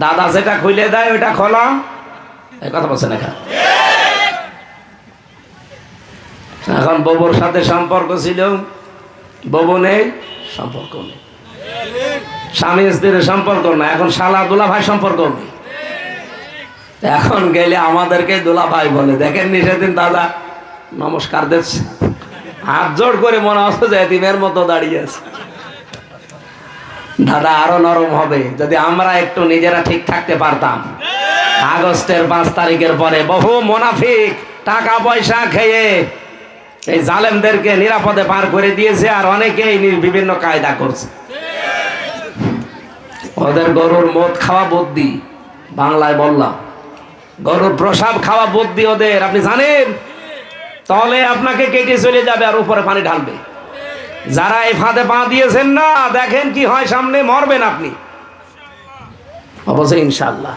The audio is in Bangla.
দাদা যেটা খুলে দেয় ওইটা খোলা, এই কথা বলছেন এখানে। এখন বউর সাথে সম্পর্ক ছিল, বউ নেই, সম্পর্ক নেই। স্বামী স্ত্রীর সম্পর্ক না, এখন শালা দুলা ভাই সম্পর্ক নেই। এখন গেলে আমাদেরকে দুলা ভাই বলে। দেখেননি সেদিন দাদা নমস্কার দিচ্ছে, হাত জোড় করে, মনে হচ্ছে যে এতিমের মতো দাঁড়িয়ে আছে। দাদা আরো নরম হবে যদি আমরা একটু নিজেরা ঠিক থাকতে পারতাম। আগস্টের 5 তারিখের পরে বহু মুনাফিক টাকা পয়সা খেয়ে এই জালেমদেরকে নিরাপদে পার করে দিয়েছে, আর অনেকেই বিভিন্ন কায়দা করছে। ওদের গরুর মদ খাওয়া বুদ্ধি, বাংলায় বললাম, গরুর প্রসাব খাওয়া বুদ্ধি ওদের, আপনি জানেন? তাহলে আপনাকে কেটে চলে যাবে আর উপরে পানি ঢালবে। যারা এই ফাঁদে পা দিয়েছেন না, দেখেন কি হয় সামনে, মরবেন আপনি অবশ্যই ইনশাআল্লাহ।